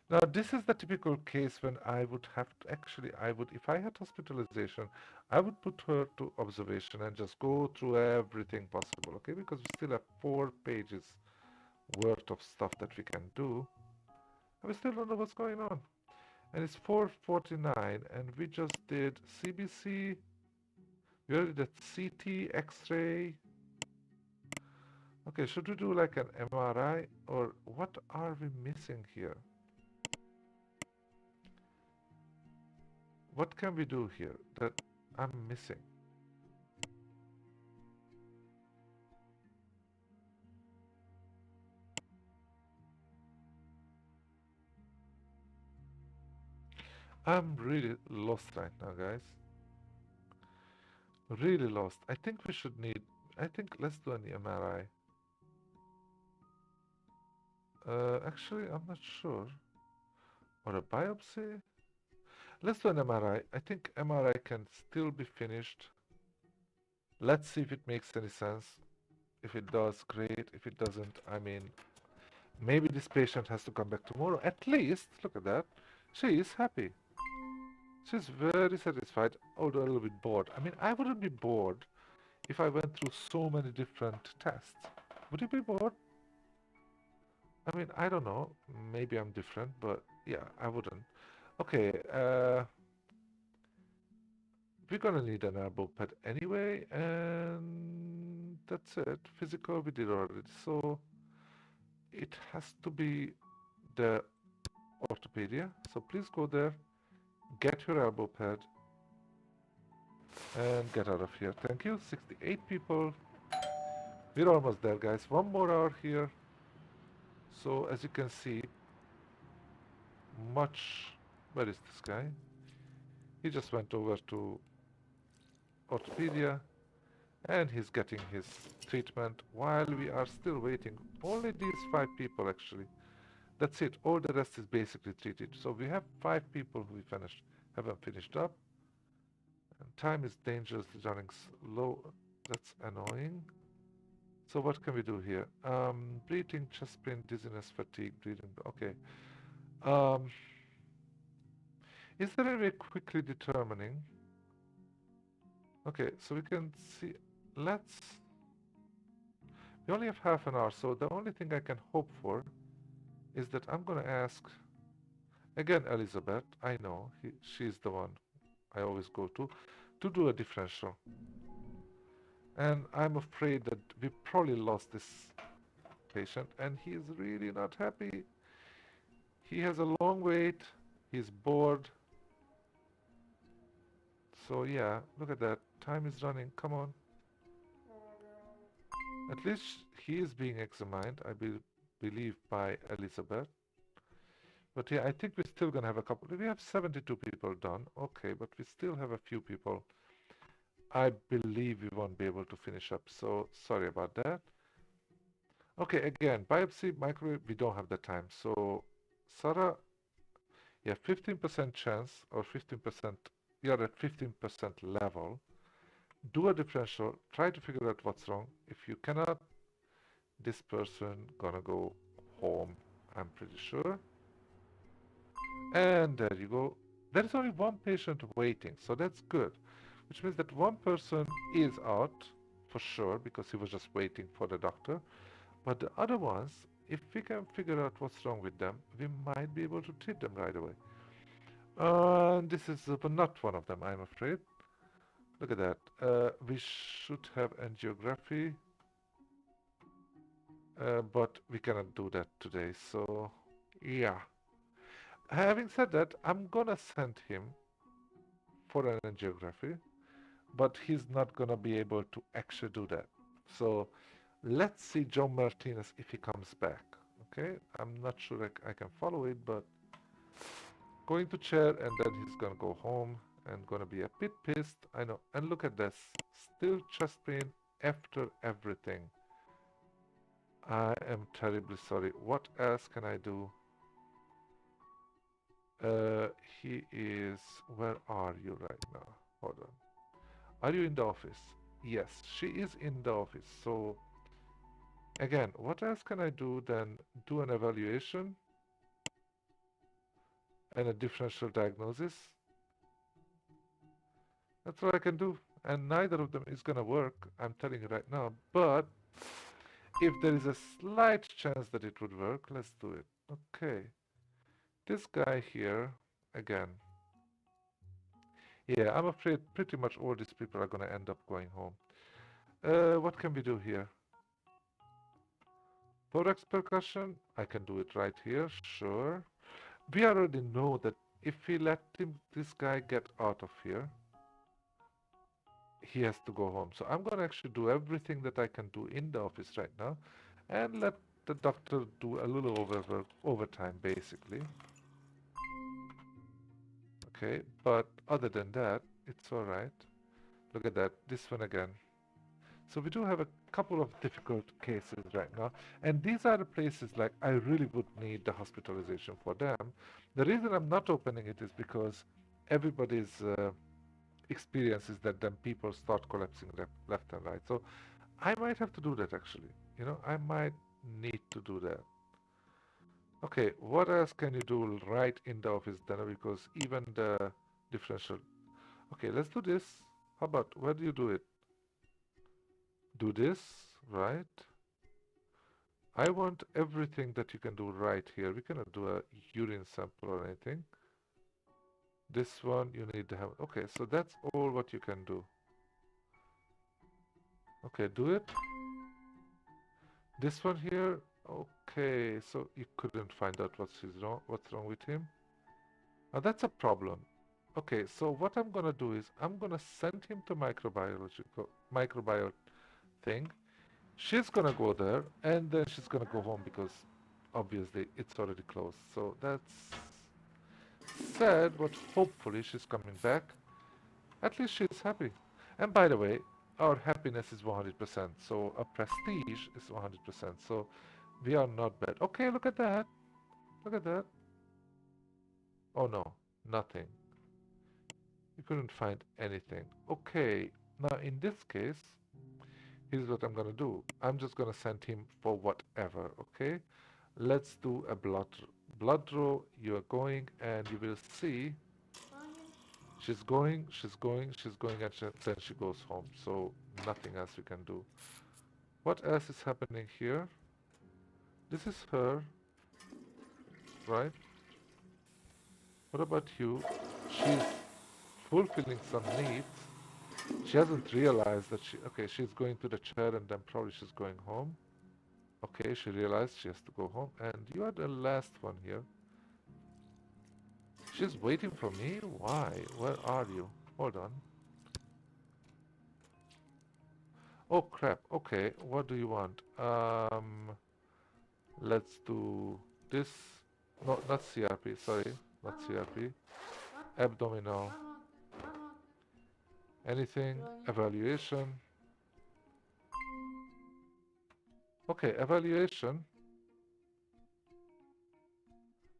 Now this is the typical case when I would have to, actually I would, if I had hospitalization, I would put her to observation and just go through everything possible, okay, because we still have 4 pages worth of stuff that we can do. And we still don't know what's going on. And it's 4:49, and we just did CBC, we already did CT, X-ray. Okay, should we do like an MRI, or what are we missing here? What can we do here that I'm missing? I'm really lost right now, guys. Really lost. I think we should need, I think let's do an MRI. Actually, I'm not sure. Or a biopsy? Let's do an MRI. I think MRI can still be finished. Let's see if it makes any sense. If it does, great. If it doesn't, I mean, maybe this patient has to come back tomorrow. At least, look at that. She is happy. She's very satisfied, although a little bit bored. I mean, I wouldn't be bored if I went through so many different tests. Would you be bored? I mean, I don't know. Maybe I'm different, but yeah, I wouldn't. Okay, we're gonna need an elbow pad anyway, and that's it. Physical we did already, so it has to be the orthopedia. So please go there, get your elbow pad, and get out of here. Thank you. 68 people. We're almost there, guys. 1 more hour here. So as you can see, much. Where is this guy? He just went over to orthopedia, and he's getting his treatment while we are still waiting. Only these 5 people actually. That's it. All the rest is basically treated. So we have 5 people who haven't finished up. And time is dangerously running slow. That's annoying. So what can we do here? Breathing, chest pain, dizziness, fatigue, breathing. Okay. Um, is there any way quickly determining? Okay, so we can see. Let's. We only have half an hour, so the only thing I can hope for is that I'm gonna ask again Elizabeth. I know she's the one I always go to do a differential. And I'm afraid that we probably lost this patient, and he is really not happy. He has a long wait. He's bored. So yeah, look at that. Time is running. Come on. At least he is being examined, I believe, by Elizabeth. But yeah, I think we're still gonna have a couple. We have 72 people done. Okay, but we still have a few people. I believe we won't be able to finish up. So sorry about that. Okay, again, biopsy, microwave, we don't have the time. So Sarah, yeah, 15% chance or 15%, you're at 15% level. Do a differential, try to figure out what's wrong. If you cannot, this person gonna go home, I'm pretty sure. And there you go. There is only one patient waiting, so that's good. Which means that one person is out for sure because he was just waiting for the doctor. But the other ones, if we can figure out what's wrong with them, we might be able to treat them right away. This is not one of them, I'm afraid. Look at that. We should have angiography, but we cannot do that today. So, yeah. Having said that, I'm gonna send him for an angiography, but he's not gonna be able to actually do that. So, let's see John Martinez if he comes back. Okay, I'm not sure I can follow it, but going to chair and then he's gonna go home and gonna be a bit pissed. I know. And look at this. Still chest pain after everything. I am terribly sorry. What else can I do? He is. Where are you right now? Hold on. Are you in the office? Yes, she is in the office. So, again, what else can I do than do an evaluation and a differential diagnosis? That's what I can do. And neither of them is gonna work, I'm telling you right now. But if there is a slight chance that it would work, let's do it. Okay. This guy here, again. Yeah, I'm afraid pretty much all these people are gonna end up going home. What can we do here? Thorax percussion, I can do it right here, sure. We already know that if we let this guy get out of here, he has to go home. So I'm gonna actually do everything that I can do in the office right now and let the doctor do a little overtime basically. Okay, but other than that, it's all right. Look at that, this one again. So we do have a couple of difficult cases right now, and these are the places like I really would need the hospitalization for them. The reason I'm not opening it is because everybody's experience is that then people start collapsing left and right. So I might have to do that actually. You know, I might need to do that. Okay, what else can you do right in the office then? Because even the differential. Okay, let's do this. How about where do you do it? Do this, right? I want everything that you can do right here. We cannot do a urine sample or anything. This one you need to have. Okay, so that's all what you can do. Okay, do it. This one here. Okay, so you couldn't find out what's wrong with him. Now that's a problem. Okay, so what I'm gonna do is I'm gonna send him to microbiology thing. She's gonna go there and then she's gonna go home because obviously it's already closed. So that's sad, but hopefully she's coming back. At least she's happy. And by the way, our happiness is 100%. So our prestige is 100%. So we are not bad. Okay, look at that. Look at that. Oh no, nothing. You couldn't find anything. Okay, now in this case, here's what I'm gonna do. I'm just gonna send him for whatever, okay? Let's do a blood draw. You are going and you will see she's going, and then she goes home. So nothing else we can do. What else is happening here? This is her, right? What about you? She's fulfilling some needs. She hasn't realized that okay, she's going to the chair and then probably she's going home. Okay, she realized she has to go home. And you are the last one here. She's waiting for me? Why? Where are you? Hold on. Oh crap. Okay, what do you want? Let's do this. No, not CRP, sorry. Not CRP. Abdominal. Anything? Evaluation. Okay, evaluation.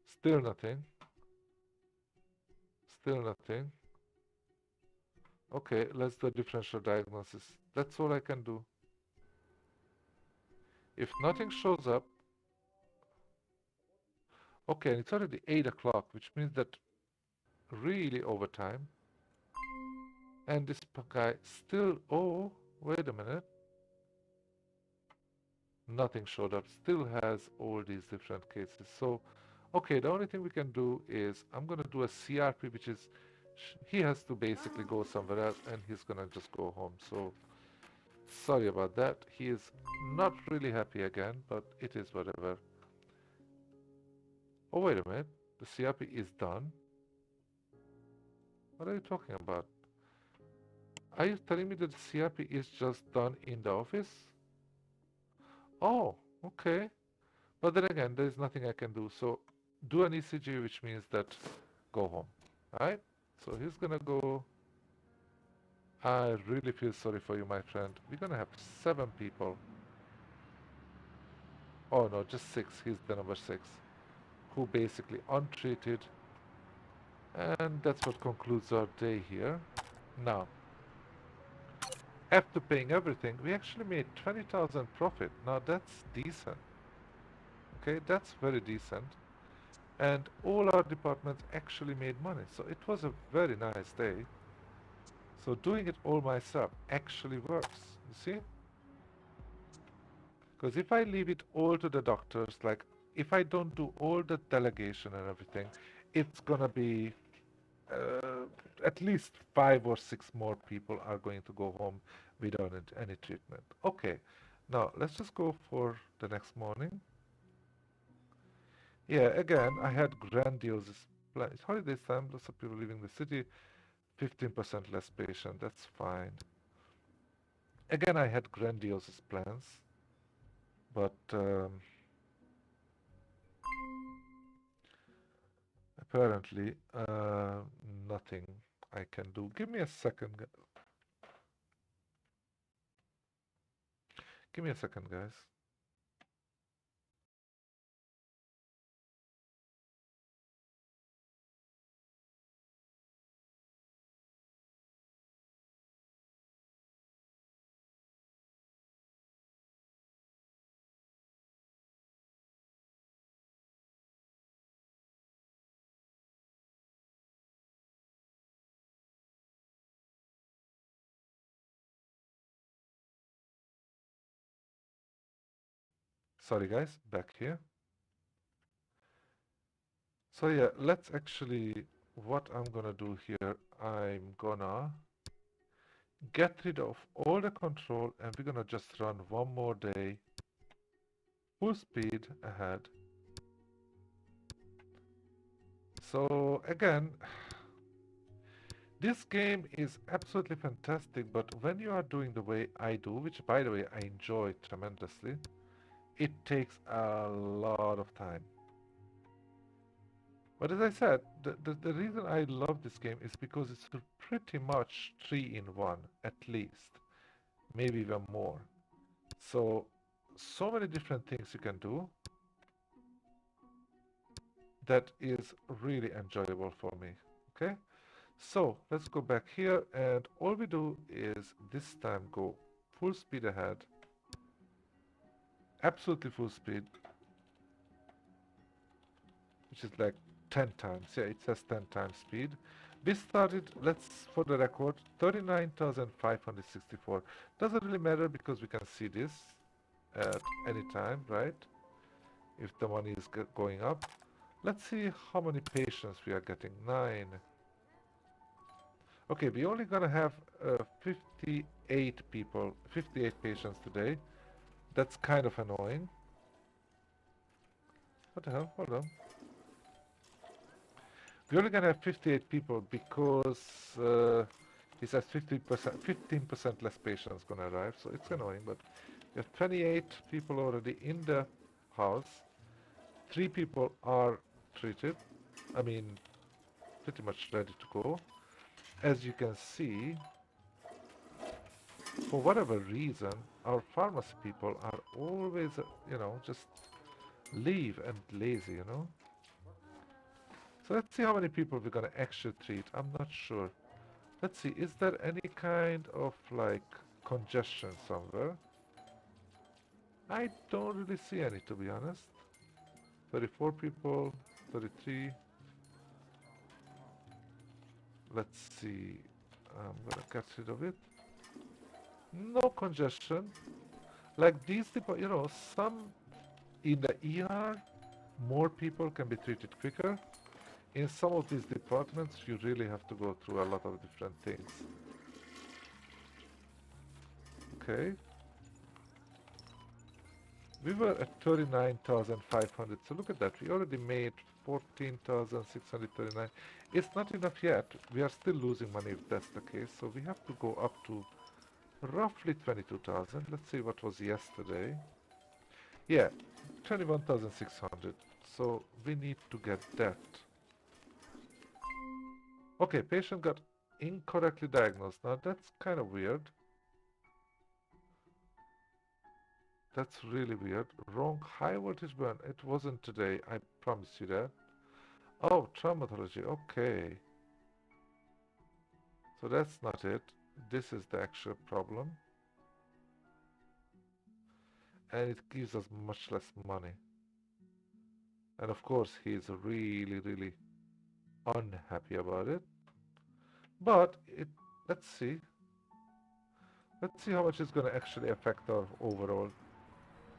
Still nothing. Still nothing. Okay, let's do a differential diagnosis. That's all I can do. If nothing shows up, okay, it's already 8 o'clock, which means that really overtime. And this guy still, oh, wait a minute, nothing showed up, still has all these different cases. So, okay, the only thing we can do is I'm gonna do a CRP, which is he has to basically go somewhere else and he's gonna just go home. So, sorry about that. He is not really happy again, but it is whatever. Oh, wait a minute, the CRP is done. What are you talking about? Are you telling me that the CRP is just done in the office? Oh, okay. But then again, there is nothing I can do. So do an ECG, which means that go home. Alright? So he's gonna go. I really feel sorry for you, my friend. We're gonna have 7 people. Oh no, just 6. He's the number 6. Who basically untreated. And that's what concludes our day here. Now, after paying everything, we actually made 20,000 profit. Now that's decent. Okay, that's very decent. And all our departments actually made money. So it was a very nice day. So doing it all myself actually works, you see? Because if I leave it all to the doctors, like if I don't do all the delegation and everything, it's gonna be at least 5 or 6 more people are going to go home without any treatment. Okay, now let's just go for the next morning. Yeah, again, I had grandiose plans. Holidays time, lots of people leaving the city, 15% less patient, that's fine. Again, I had grandiose plans, but apparently nothing I can do. Give me a second. Give me a second, guys. Sorry, guys, back here. So yeah, let's actually, what I'm gonna do here, I'm gonna get rid of all the control and we're gonna just run one more day, full speed ahead. So again, this game is absolutely fantastic, but when you are doing the way I do, which by the way I enjoy tremendously, it takes a lot of time. But as I said, the reason I love this game is because it's pretty much 3 in 1, at least. Maybe even more. So, so many different things you can do that is really enjoyable for me. Okay? So, let's go back here and all we do is this time go full speed ahead. Absolutely full speed. Which is like 10 times. Yeah, it says 10 times speed. We started, let's, for the record, 39,564. Doesn't really matter because we can see this at any time, right? If the money is going up. Let's see how many patients we are getting. 9. Okay, we're only gonna have 58 people, 58 patients today. That's kind of annoying. What the hell? Hold on. We're only gonna have 58 people because he says 50%, 15% less patients gonna arrive, so it's annoying. But we have 28 people already in the house. 3 people are treated. I mean, pretty much ready to go. As you can see, for whatever reason, our pharmacy people are always, just leave and lazy, So let's see how many people we're gonna actually treat. I'm not sure. Let's see, is there any kind of like congestion somewhere? I don't really see any, to be honest. 34 people, 33. Let's see. I'm gonna get rid of it. No congestion. Like these, some in the ER, more people can be treated quicker. In some of these departments, you really have to go through a lot of different things. Okay. We were at 39,500. So look at that. We already made 14,639. It's not enough yet. We are still losing money if that's the case. So we have to go up to roughly 22,000. Let's see what was yesterday. Yeah, 21,600. So we need to get that. Okay, patient got incorrectly diagnosed. Now that's kind of weird. That's really weird. Wrong high voltage burn. It wasn't today. I promise you that. Oh, traumatology. Okay. So that's not it. This is the actual problem. And it gives us much less money. And of course, he's really, really unhappy about it. But let's see. Let's see how much it's going to actually affect our overall.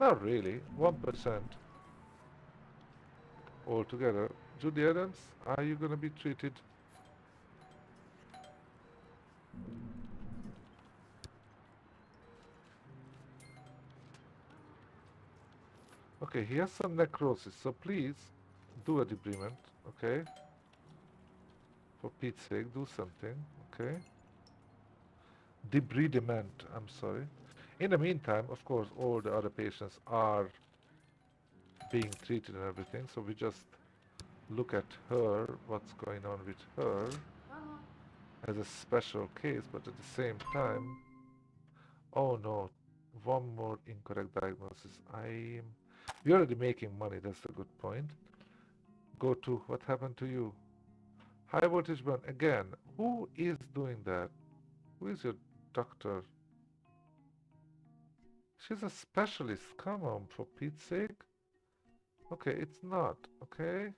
Not really. 1% altogether. Judy Adams, are you going to be treated? Okay, he has some necrosis, so please do a debridement, okay? For Pete's sake, do something, okay? Debridement, I'm sorry. In the meantime, of course, all the other patients are being treated and everything, so we just look at her, what's going on with her, as a special case, but at the same time, oh no, one more incorrect diagnosis. We're already making money, that's a good point. Go to, what happened to you? High voltage burn, again, who is doing that? Who is your doctor? She's a specialist, come on, for Pete's sake. Okay, it's not, okay?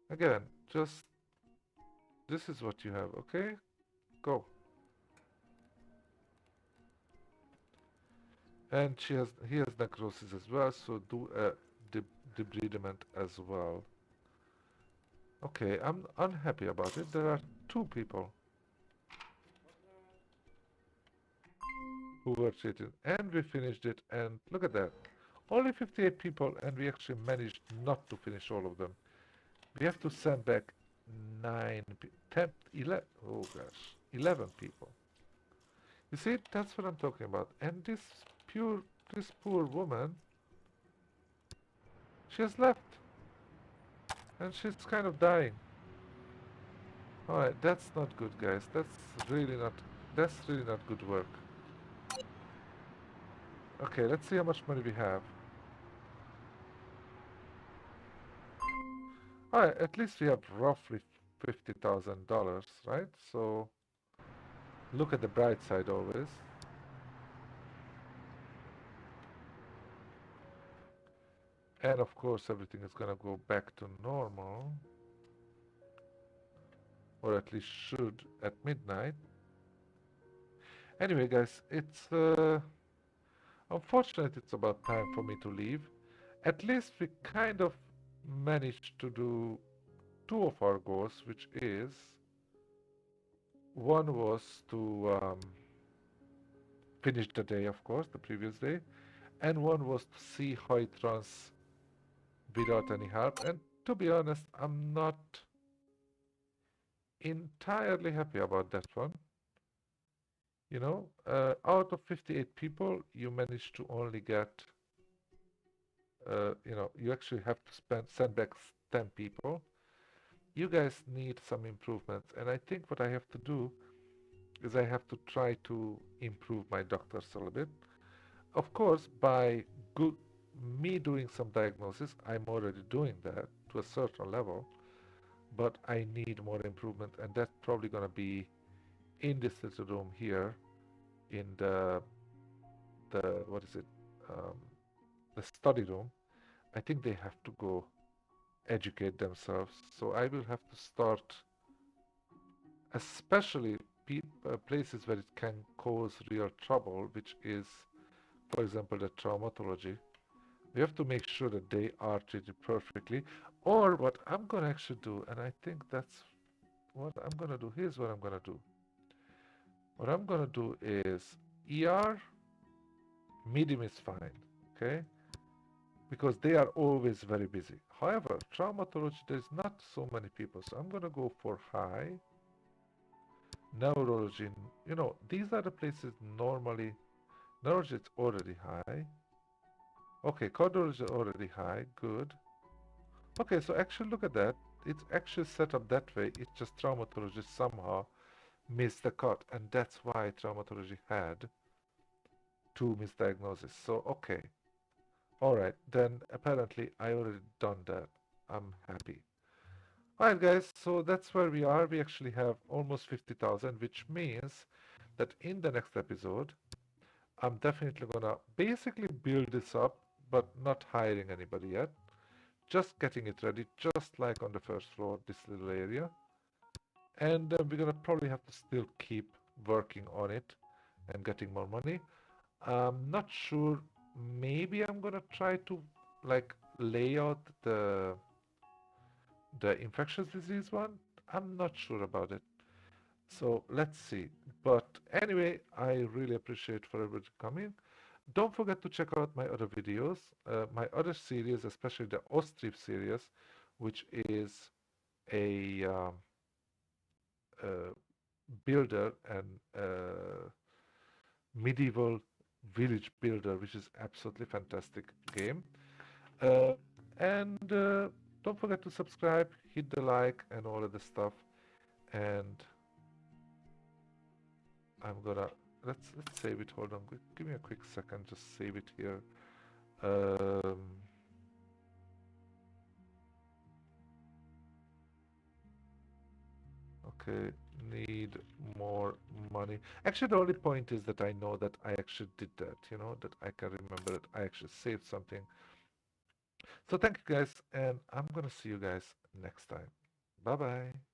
Again, just, this is what you have, okay? Go. And he has necrosis as well, so do a debridement as well. Okay, I'm unhappy about it. There are 2 people who were treated, and we finished it, and look at that. Only 58 people, and we actually managed not to finish all of them. We have to send back 9, 10, 11, oh gosh, 11 people. You see, that's what I'm talking about. And this poor woman, she has left, and she's kind of dying. Alright, that's not good, guys. That's really not good work. Okay, let's see how much money we have. Alright, at least we have roughly $50,000, right? So, look at the bright side always. And of course, everything is gonna go back to normal. Or at least should at midnight. Anyway, guys, it's unfortunate it's about time for me to leave. At least we kind of managed to do 2 of our goals, which is one was to finish the day, of course, the previous day, and one was to see how it runs without any help. And to be honest, I'm not entirely happy about that one. You know, out of 58 people, you manage to only get, you actually have to send back 10 people. You guys need some improvements, and I think what I have to do is I have to try to improve my doctors a little bit. Of course, by me doing some diagnosis, I'm already doing that to a certain level, but I need more improvement, and that's probably going to be in this little room here in the what is it, um, the study room. I think they have to go educate themselves, so I will have to start especially places where it can cause real trouble, which is, for example, the traumatology. We have to make sure that they are treated perfectly. Or what I'm going to actually do, and I think that's what I'm going to do. Here's what I'm going to do. What I'm going to do is ER, medium is fine, okay? Because they are always very busy. However, traumatology, there's not so many people, so I'm going to go for high. Neurology, these are the places normally. Neurology is already high. Okay, cardiology is already high, good. Okay, so actually look at that. It's actually set up that way. It's just traumatology somehow missed the cut, and that's why traumatology had two misdiagnoses. So, okay. Alright, then apparently I already done that. I'm happy. Alright guys, so that's where we are. We actually have almost 50,000, which means that in the next episode, I'm definitely gonna basically build this up, but not hiring anybody yet. Just getting it ready, just like on the first floor, this little area. And we're gonna probably have to still keep working on it and getting more money. I'm not sure. Maybe I'm gonna try to like lay out the infectious disease one. I'm not sure about it. So let's see. But anyway, I really appreciate for everybody coming. Don't forget to check out my other videos, my other series, especially the Ostrip series, which is a uh, builder and medieval village builder, which is absolutely fantastic game. Uh, and don't forget to subscribe, hit the like, and all of the stuff. And I'm gonna let's save it. Hold on, give me a quick second. Just save it here. Um, okay, need more money. Actually, the only point is that I know that I actually did that. That I can remember that I actually saved something. So thank you guys, and I'm gonna see you guys next time. Bye bye.